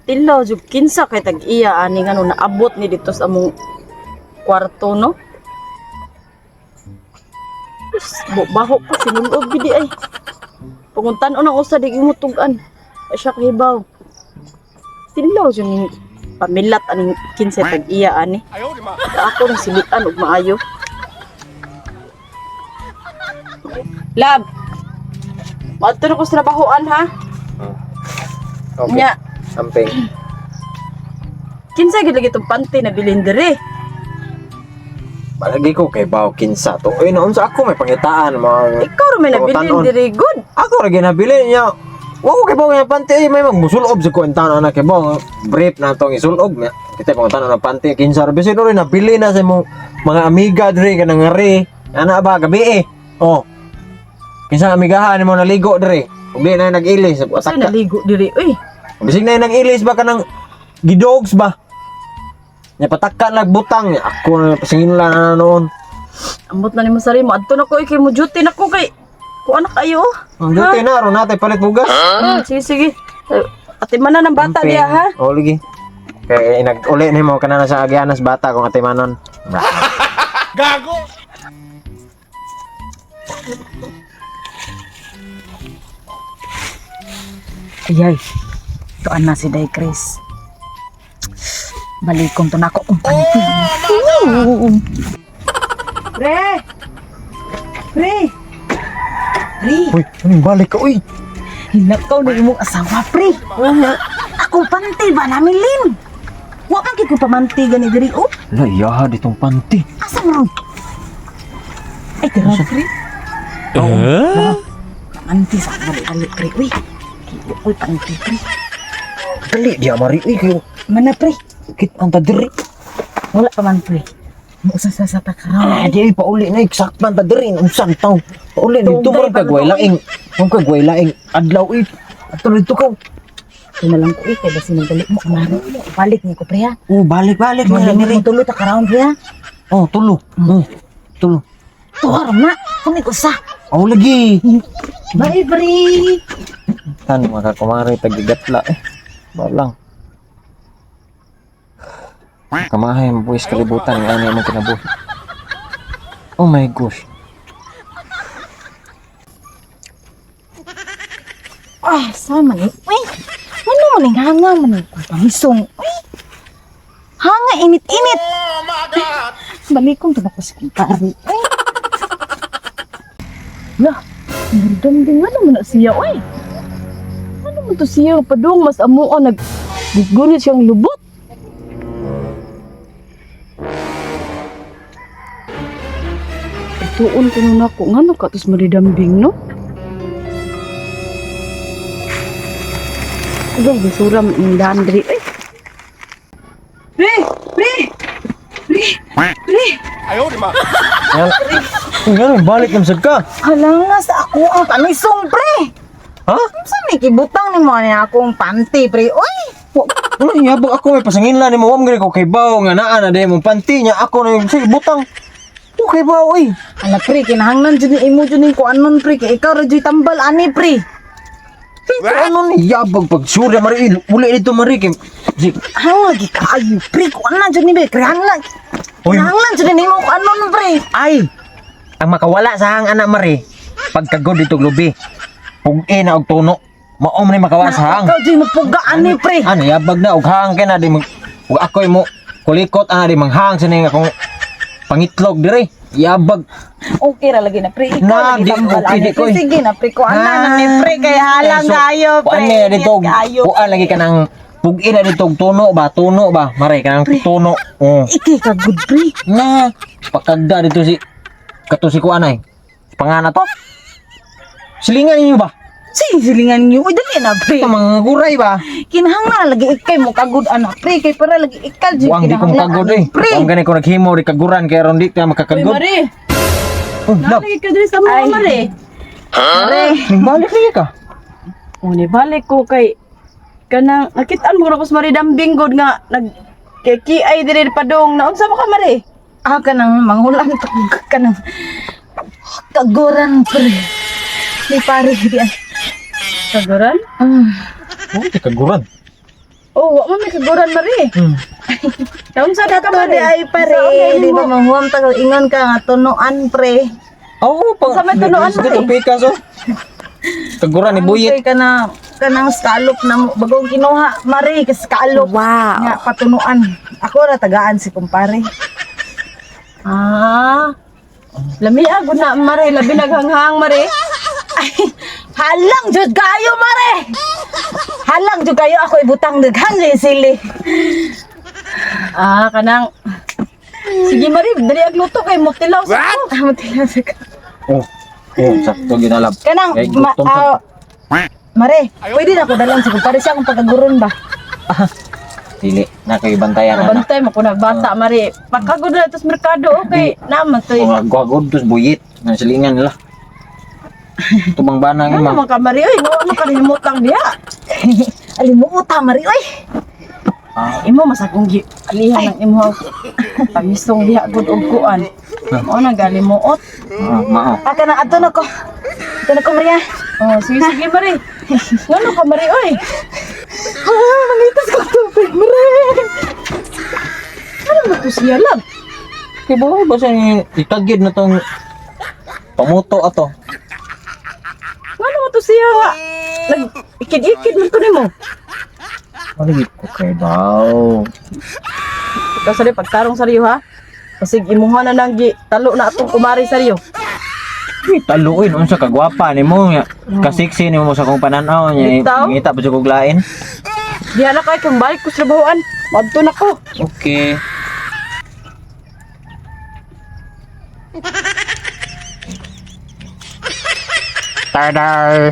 Tilaw jud kinsa kay tag-iya ani nga no naabot ni dito sa among kwarto no. Baho pa sinulog gidi ay. Panguntan-on ang usa di gimutugan. Ay siya kahibaw. Tilaw jud ni pamilat aning kinsa tag-iya ani. Ako rin silitan og maayo. Lab. Maadto na ko sa trabahoan ha. Okay. Nya, Samping. kinsa gid lagi tong panty na bilhin diri? Balagi ko kay baw kinsa to. Uy, naon sa ako may pangitaan mga Ikaw ra may nabilin Pangutan-on. diri good. ako ra ginabili niya. Wa ko kay baw nga panty may magmusulob sa kuwentan na kay baw brief na tong isulob niya. Kita pangutan na panty kinsa ra bisin rin nabili na sa imong mga amiga diri kanang ngari. Ana ba gabi eh. Oh. Kinsa ang amigahan mo naligo diri. Ug di na nag-ilis sa Asa ataka. naligo diri uy. Bisig na nag-ilis ba ka ng gidogs ba? Nya pataka nagbutang niya. Ako na pasingin lang na noon. Ambot na nimo sari mo adto na ko kay mo duty na ko kay ko anak kayo. Ang duty na ron natay palit bugas. Sige sige. Ate man na ng bata Amping. diya ha. Oo lagi. Kaya nag-uli ni mo kana sa agyanas bata kung ate manon. Gago! Ayay. Tuan na si Day Chris. Balikom to nako ang panty. Pre! Pre! Pre! Uy, anong balik ka uy? Hinakaw na imong asawa, pre. Ako panty ba namin, Lin? Wa man kay ko pamanti gani diri, oh. Layaha ditong panty. Asa mo? Ay, tira, pre. Pamanti sa bali-bali, pre. Uy, panty, pre. Dali dia mari uy kayo. Mana, pre? Kit ang tadiri. Wala pa man, pre. Mausa sa takaraw. Di pauli na eksaktan tadiri unsan taw. Pauli dito mo Tugay, kagway laing. Ang kagway laing adlaw uy. Ato dito ka. Ito na lang ko, kaya basi nagdali mo. Kumaro, balik niyo ko, pre, ha? Oh, balik na Mali diri. mo tuloy takaraw, pre, ha? Oh, tulo. Tulo. Tuwar na. Kung sa. Oh, lagi. Bye, pre. Tan makakumari tagigatla eh. Balang. Kamahay mo buwis kalibutan ng ano mo kinabuhi. Oh my gosh. Ah, sama ni. Uy, ano man yung hanga man yung pamisong. Uy, hanga init-init. Oh my God! Balikong to ako sa kintari. Uy. Lah, nagdamding ano mo na siya, uy. Ano mo to siya, padung mas amuan, naggunit siyang lubot. Ituon ko nun ako, nga no, katos maridambing, no? Ay, basura ng laundry. Ay! Pre! Pre! Pre! Pre! Ayaw, di ma! Yan, balik ng sagka. Hala nga sa ako ang pamisong, pre! Ha? Saan may kibutang ni mo niya akong panty, pre? Uy! Ano yabang ako may pasangin lang ni mo. Wam gani ko kay baw nga naa na dahil mong panty niya. Ako na yung sige butang. Okay ba, uy? Ala, pre, kinahanglan dyan yung imo dyan yung kuanon, pre. Kaya ikaw, radyo'y tambal, ani, pre. Ano ni yabang pagsurya mari uli dito mari kay Hang lagi kaayo, pre. Kuanan dyan ni, pre. Kinahanglan. Uy. Kinahanglan dyan yung kuanon, pre. ay ang makawala sa hang anak mari pagkagod dito lubi. Pug-e na og tuno. Mao man ni makawa sa hang. Ikaw dyan mapuga, ani, pre. Ano yabag na og hang kay na di mag ug ako'y mo kulikot ana di manghang sa ning akong pangitlog dire. Yabag. Okay ra lagi na, pre. Ikaw Na, lagi di- tambal, okay, ani, di ko, pre. eh. Sige na, pre. Kuanan Ah. na ni, pre. Kaya halang kayo, pre. Kuan na dito Yes, kayo. kuan lagi ka nang pug-e na dito og tuno ba mari ka nang tuno. Oh. Iki ka good, pre. Na pakagda dito si kato si kuan ay. Pangana to. Silingan ninyo ba? Silingan niyo. Uy, dali na, pre. Ito mga guray ba? Kinahanglan lagi ikay mo kagud anak, pre. Kay para lagi ikal dyan. Buang di kong kagod eh. Pre. Buang gani ko naghimo di kaguran kaya ron di ka Uy, makakagod. Mari. Oh, love. Nalagi ka dyan sa mga, Mari. Mari. Balik lagi ka. O, balik ko kay kanang nakitaan mo ko sa Mari dambing god nga nag kikiay diri padong naunsa mo ka, Mari? Ah, kanang manghulang to kanang kaguran, pre. Ni pare diyan. Kaguran? Oh, di kaguran. Oh, wa man may kaguran mari. Kaun sa Kato data di ay pare, di ba mahuwam tagal ingon ka nga tunuan pre. Oo, pang Sa may tunuan, dito pre. pikas oh. Kaguran ni Buyit. Pre kanang scallop na mo bagong kinuha mare ka scallop. Wow. Nga patunuan. Ako ra tagaan si kumpare. Ah. Lami agud na mare, labi naghanghang mare. Halang jud kayo mare. Halang jud kayo ako ibutang daghan sili. Ah, kanang sige mare, dali agluto kay mo tilaw sa ako. Amo tilas ka. Oh, sakto ginalab. Kanang Kay gutom sa- mare, pwede na ko dalan si kumpare siya kung pagaguron ba. Dili na kay bantayan na. Bantay mo ko nagbata mare. Pakagod na ito sa merkado, okay. Naman to. Mga gagod tos Buyit ng silingan nila. Tumang banang Ano imang. man ka mare, oy, ano ka limutang diha. Alimuota mare oy. Imo masakong alihan ng imo pamisong diha gud og kuan. Mao na galimuot. Mao. Aka na ato na ko. Ato na ko Maria. Oh, sige sige mare. Ngano ka mare oy? Mangitas ko tubig mare. Ano ba to siya lab? Kay buhay ba sa itagid na tong pamuto ato. Ngano ba to siya nga? Nag ikid-ikid man to nimo. Maligit ko kay daw. Ikaw sari pagtarong sa riyo ha. Kasi imuha na nang talo na atong kumari sa riyo. Uy, taluin unsa ka gwapa nimo nya. Kasiksi nimo sa kong pananaw nya. Bitaw? Ngita pa sa kog lain. Diha na kay kung balik ko sa trabahoan. Madto na ko. Okay. Tada.